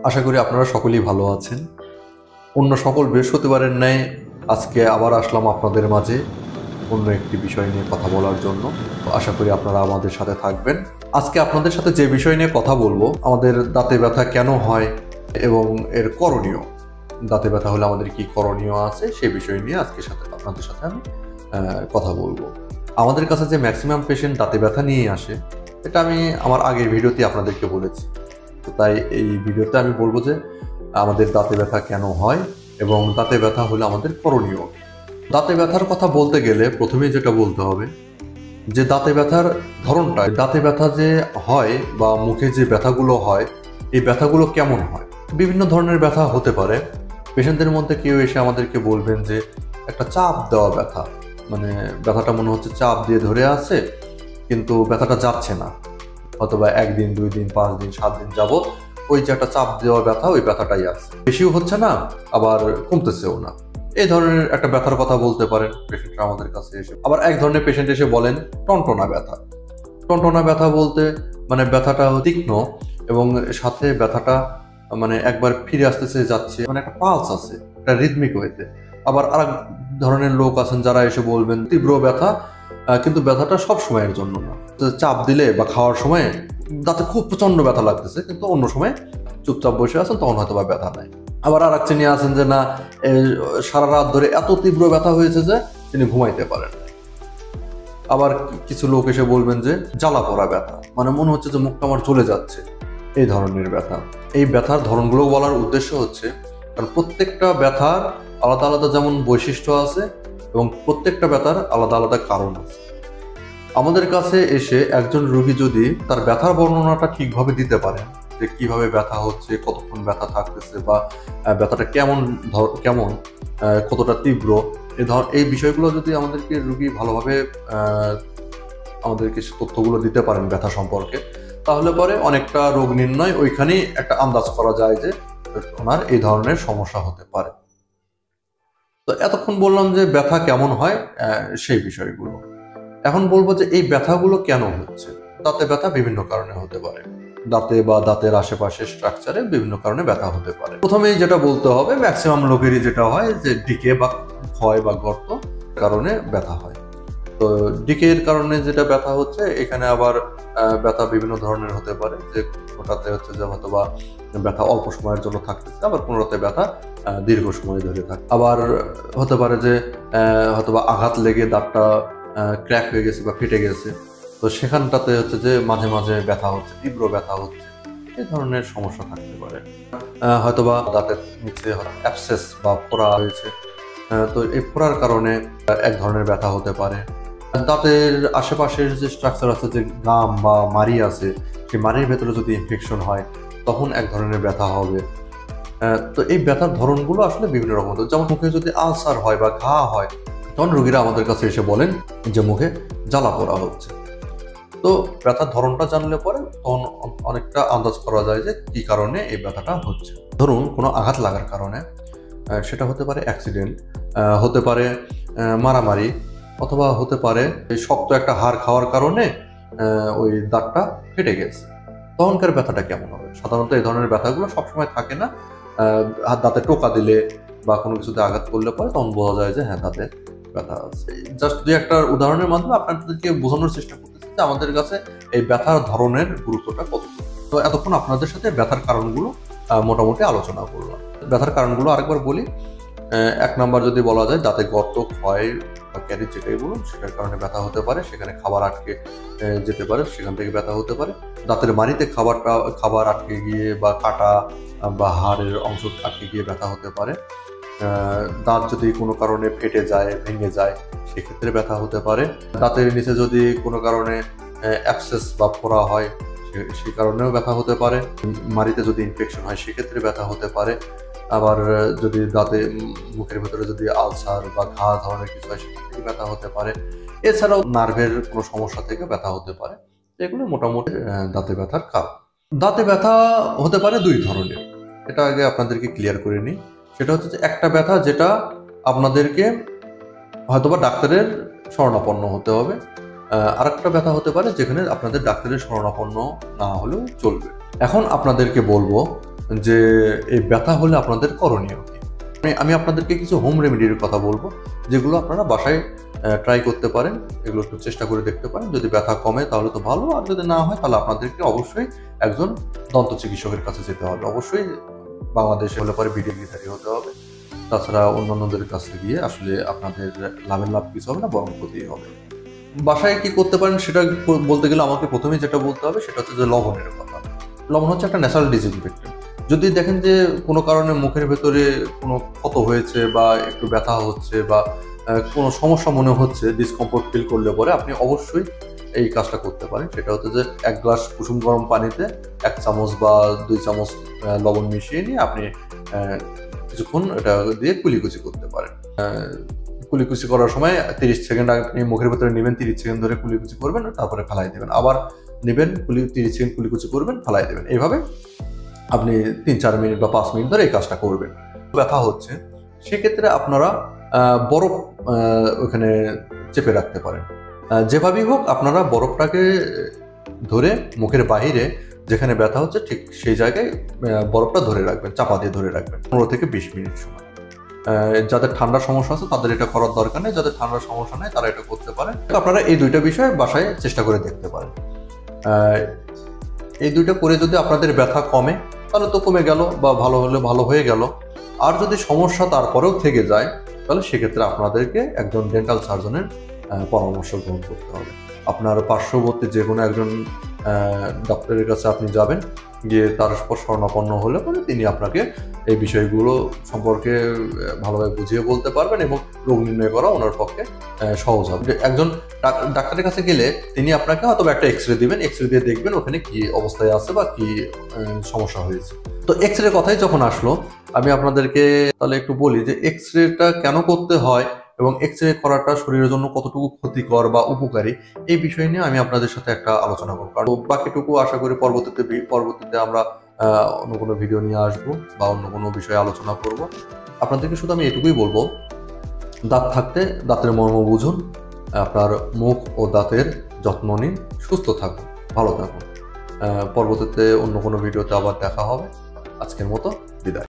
আশা করি আপনারা সকলেই ভালো আছেন। অন্য সকল বৃহস্পতিবারের ন্যায় আজকে আবার আসলাম আপনাদের মাঝে অন্য একটি বিষয় নিয়ে কথা বলার জন্য। আশা করি আপনারা আমাদের সাথে থাকবেন। আজকে আপনাদের সাথে যে বিষয় নিয়ে কথা বলবো, আমাদের দাঁতে ব্যথা কেন হয় এবং এর করণীয়, দাঁতে ব্যথা হলে আমাদের কি করণীয় আছে সেই বিষয় নিয়ে আজকে আপনাদের সাথে আমি কথা বলবো। আমাদের কাছে যে ম্যাক্সিমাম পেশেন্ট দাঁতে ব্যথা নিয়ে আসে, এটা আমি আমার আগের ভিডিওতে আপনাদেরকে বলেছি। তো তাই এই ভিডিওতে আমি বলবো যে আমাদের দাঁতে ব্যথা কেন হয় এবং দাঁতে ব্যথা হলে আমাদের করণীয়। দাঁতে ব্যথার কথা বলতে গেলে প্রথমেই যেটা বলতে হবে যে দাঁতে ব্যথার ধরনটা, দাঁতে ব্যথা যে হয় বা মুখে যে ব্যথাগুলো হয়, এই ব্যথাগুলো কেমন হয়। বিভিন্ন ধরনের ব্যথা হতে পারে। পেশেন্টদের মধ্যে কেউ এসে আমাদেরকে বলবেন যে একটা চাপ দেওয়া ব্যথা, মানে ব্যথাটা মনে হচ্ছে চাপ দিয়ে ধরে আছে কিন্তু ব্যথাটা যাচ্ছে না, অথবা 1 দিন 2 দিন 5 দিন 7 দিন যাবত ওই যে একটা চাপ দেওয়া ব্যথা, ওই ব্যথাটাই আছে, বেশিও হচ্ছে না আবার কমতেছেও না। এই ধরনের একটা ব্যথার কথা বলতে পারেন পেশেন্টরা আমাদের কাছে এসে। আবার এক ধরনের পেশেন্ট এসে বলেন টনটনা ব্যথা। টনটনা ব্যথা বলতে মানে ব্যথাটা তীক্ষ্ণ এবং সাথে ব্যথাটা মানে একবার ফিরে আসতেছে যাচ্ছে, মানে একটা পালস আছে, একটা রিদমিক ওয়েতে। আবার আরেক ধরনের লোক আছেন যারা এসে বলবেন তীব্র ব্যথা, কিন্তু ব্যথাটা সব সময়ের জন্য না। চাপ দিলে বা খাওয়ার সময় দাঁতে খুব প্রচন্ড ব্যথা লাগতেছে, কিন্তু অন্য সময় চুপচাপ বসে আছেন তখন হয়তো বা ব্যথা নাই। আবার আর এক চিনি আছেন যে না, সারা রাত ধরে এত তীব্র ব্যথা হয়েছে যে তিনি ঘুমাইতে পারেন। আবার কিছু লোক এসে বলবেন যে জ্বালা পড়া ব্যথা, মানে মনে হচ্ছে যে মুখটা আমার জ্বলে যাচ্ছে, এই ধরনের ব্যথা। এই ব্যথার ধরনগুলো বলার উদ্দেশ্য হচ্ছে কারণ প্রত্যেকটা ব্যথার আলাদা আলাদা যেমন বৈশিষ্ট্য আছে এবং প্রত্যেকটা ব্যথার আলাদা আলাদা কারণ আছে। আমাদের কাছে এসে একজন রোগী যদি তার ব্যথার বর্ণনাটা ঠিকভাবে দিতে পারে, যে কিভাবে ব্যথা হচ্ছে, কতক্ষণ ব্যথা থাকতেছে, বা ব্যথাটা কেমন কতটা তীব্র, এই বিষয়গুলো যদি আমাদেরকে রোগী ভালোভাবে আমাদেরকে তথ্যগুলো দিতে পারেন ব্যথা সম্পর্কে, তাহলে পরে অনেকটা রোগ নির্ণয় ওইখানেই একটা আন্দাজ করা যায় যে ওনার এই ধরনের সমস্যা হতে পারে। তো এতক্ষণ বললাম যে ব্যথা কেমন হয় সেই বিষয়গুলো। এখন বলবো যে এই ব্যথাগুলো কেন হচ্ছে। দাঁতে ব্যথা বিভিন্ন কারণে হতে পারে, দাঁতে বা দাঁতের আশেপাশে স্ট্রাকচারে বিভিন্ন কারণে ব্যথা হতে পারে। প্রথমেই যেটা বলতে হবে, ম্যাক্সিমাম লোকেরই যেটা হয় যে ডিকে বা ক্ষয় বা গর্ত কারণে ব্যথা হয়। তো ডিকের কারণে যেটা ব্যথা হচ্ছে, এখানে আবার ব্যথা বিভিন্ন ধরনের হতে পারে, যে ওটাতে হচ্ছে যে হয়তোবা ব্যথা অল্প সময়ের জন্য থাকতেছে, আবার কোনোটাতে ব্যথা দীর্ঘ সময় ধরে থাকে। আবার হতে পারে যে হয়তোবা আঘাত লেগে দাঁতটা ক্র্যাক হয়ে গেছে বা ফেটে গেছে, তো সেখানটাতে হচ্ছে যে মাঝে মাঝে ব্যথা হচ্ছে, তীব্র ব্যথা হচ্ছে, এই ধরনের সমস্যা থাকতে পারে। হয়তোবা দাঁতের নিচে অ্যাবসেস বা ফোড়া হয়েছে, তো এই ফোড়ার কারণে এক ধরনের ব্যথা হতে পারে। দাঁতের আশেপাশের যে স্ট্রাকচার আছে, যে গাম বা মাড়ি আছে, সেই মাড়ির ভেতরে যদি ইনফেকশন হয় তখন এক ধরনের ব্যথা হবে। তো এই ব্যথার ধরনগুলো আসলে বিভিন্ন রকম। যেমন মুখে যদি আলসার হয় বা ঘা হয়, তখন রোগীরা আমাদের কাছে এসে বলেন যে মুখে জ্বালা পোড়া হচ্ছে। তো ব্যথার ধরনটা জানলে পরে তখন অনেকটা আন্দাজ করা যায় যে কি কারণে এই ব্যথাটা হচ্ছে। ধরুন কোনো আঘাত লাগার কারণে, সেটা হতে পারে অ্যাক্সিডেন্ট, হতে পারে মারামারি, অথবা হতে পারে শক্ত একটা হাড় খাওয়ার কারণে ওই দাঁতটা ফেটে গেছে। তখনকার ব্যথাটা কেমন হবে? সাধারণত এই ধরনের ব্যথাগুলো সবসময় থাকে না। দাঁতে টোকা দিলে বা কোনো কিছুতে আঘাত করলে পরে তখন বোঝা যায় যে হ্যাঁ, দাঁতে ব্যথা আছে। জাস্ট দুই একটা উদাহরণের মাধ্যমে আপনাদেরকে বোঝানোর চেষ্টা করতেছি যে আমাদের কাছে এই ব্যথার ধরনের গুরুত্বটা কত। তো এতক্ষণ আপনাদের সাথে ব্যথার কারণগুলো মোটামুটি আলোচনা করলাম। ব্যথার কারণগুলো আরেকবার বলি। ১ নাম্বার যদি বলা যায়, দাঁতে গর্ত, ক্ষয় বা ক্যারিজ যেটাই বলুন, সেটার কারণে ব্যথা হতে পারে। সেখানে খাবার আটকে যেতে পারে, সেখান থেকে ব্যথা হতে পারে। দাঁতের মাড়িতে খাবার আটকে গিয়ে বা কাটা বা হাড়ের অংশ আটকে গিয়ে ব্যথা হতে পারে। দাঁত যদি কোনো কারণে ফেটে যায়, ভেঙে যায়, সেক্ষেত্রে ব্যথা হতে পারে। দাঁতের নিচে যদি কোনো কারণে অ্যাবসেস বা ফোড়া হয়, সে কারণেও ব্যথা হতে পারে। মাড়িতে যদি ইনফেকশন হয়, সেক্ষেত্রে ব্যথা হতে পারে। আবার যদি দাঁতে মুখের ভেতরে যদি আলসার বা ঘা ধরনের কিছু হয়, সেক্ষেত্রে ব্যথা হতে পারে। এছাড়াও নার্ভের কোনো সমস্যা থেকে ব্যথা হতে পারে। এগুলো মোটামুটি দাঁতে ব্যথার কারণ। দাঁতে ব্যথা হতে পারে ২ ধরনের। এটা আগে আপনাদেরকে ক্লিয়ার করে নিই। সেটা হচ্ছে যে একটা ব্যথা যেটা আপনাদেরকে হয়তোবা ডাক্তারের শরণাপন্ন হতে হবে। আরেকটা ব্যথা হতে পারে যেখানে আপনাদের ডাক্তারের শরণাপন্ন না হলেও চলবে। এখন আপনাদেরকে বলবো যে এই ব্যথা হলে আপনাদের করণীয় কি। আমি আপনাদেরকে কিছু হোম রেমেডির কথা বলবো, যেগুলো আপনারা বাসায় ট্রাই করতে পারেন, এগুলো একটু চেষ্টা করে দেখতে পারেন। যদি ব্যথা কমে তাহলে তো ভালো, আর যদি না হয় তাহলে আপনাদেরকে অবশ্যই একজন দন্ত চিকিৎসকের কাছে যেতে হবে। অবশ্যই বাংলাদেশে হলে পরে বিডিগ্রিধারী হতে হবে, তাছাড়া অন্যান্যদের কাছে গিয়ে আসলে আপনাদের লাভের লাভ কিছু হবে না, বরং ক্ষতি হবে। বাসায় কি করতে পারেন সেটা বলতে গেলে আমাকে প্রথমেই যেটা বলতে হবে সেটা হচ্ছে যে লবণের কথা। লবণ হচ্ছে একটা ন্যাচারাল ডিসইনফেক্টেন্ট। যদি দেখেন যে কোনো কারণে মুখের ভেতরে কোনো ক্ষত হয়েছে বা একটু ব্যথা হচ্ছে বা কোনো সমস্যা মনে হচ্ছে, ডিসকমফোর্ট ফিল করলে পরে আপনি অবশ্যই এই কাজটা করতে পারেন। সেটা হচ্ছে যে 1 গ্লাস কুসুম গরম পানিতে 1 চামচ বা 2 চামচ লবণ মিশিয়ে নিয়ে আপনি কিছুক্ষণ এটা দিয়ে কুলিকুচি করতে পারেন। কুলিকুচি করার সময় 30 সেকেন্ড আপনি মুখের ভেতরে নেবেন, 30 সেকেন্ড ধরে কুলিকুচি করবেন, তারপরে ফেলাই দেবেন। আবার নেবেন, 30 সেকেন্ড কুলিকুচি করবেন, ফেলাই দেবেন। এইভাবে আপনি 3-4 মিনিট বা 5 মিনিট ধরে এই কাজটা করবেন। ব্যথা হচ্ছে সেক্ষেত্রে আপনারা বরফ ওখানে চেপে রাখতে পারেন। যেভাবেই হোক আপনারা বরফটাকে ধরে মুখের বাহিরে যেখানে ব্যথা হচ্ছে ঠিক সেই জায়গায় বরফটা ধরে রাখবেন, চাপা দিয়ে ধরে রাখবেন 15 থেকে 20 মিনিট সময়। যাদের ঠান্ডার সমস্যা আছে তাদের এটা করার দরকার নেই, যাদের ঠান্ডার সমস্যা নেই তারা এটা করতে পারেন। আপনারা এই দুইটা বিষয় বাসায় চেষ্টা করে দেখতে পারেন। এই দুইটা করে যদি আপনাদের ব্যথা কমে তাহলে তো কমে গেল, বা ভালো হলে ভালো হয়ে গেল। আর যদি সমস্যা তারপরেও থেকে যায় তাহলে সেক্ষেত্রে আপনাদেরকে একজন ডেন্টাল সার্জনের পরামর্শ গ্রহণ করতে হবে। আপনার পার্শ্ববর্তী যে কোনো একজন ডক্টরের কাছে আপনি যাবেন, গিয়ে তার শরণাপন্ন হলে পরে তিনি আপনাকে এই বিষয়গুলো সম্পর্কে ভালোভাবে বুঝিয়ে বলতে পারবেন এবং রোগ নির্ণয় করা ওনার পক্ষে সহজ হবে। একজন ডাক্তারের কাছে গেলে তিনি আপনাকে হয়তো একটা এক্সরে দিবেন, এক্সরে দিয়ে দেখবেন ওখানে কি অবস্থায় আছে বা কি সমস্যা হয়েছে। তো এক্সরে কথাই যখন আসলো, আমি আপনাদেরকে তাহলে একটু বলি যে এক্সরেটা কেন করতে হয় এবং এক্সরে করাটা শরীরের জন্য কতটুকু ক্ষতিকর বা উপকারী, এই বিষয় নিয়ে আমি আপনাদের সাথে একটা আলোচনা করব। কারণ বাকিটুকু আশা করি পরবর্তীতে আমরা অন্য কোনো ভিডিও নিয়ে আসবো বা অন্য কোনো বিষয়ে আলোচনা করব। আপনাদেরকে শুধু আমি এটুকুই বলবো, দাঁত থাকতে দাঁতের মর্ম বুঝুন, আপনার মুখ ও দাঁতের যত্ন নিন, সুস্থ থাকুন, ভালো থাকুন। পরবর্তীতে অন্য কোনো ভিডিওতে আবার দেখা হবে। আজকের মতো বিদায়।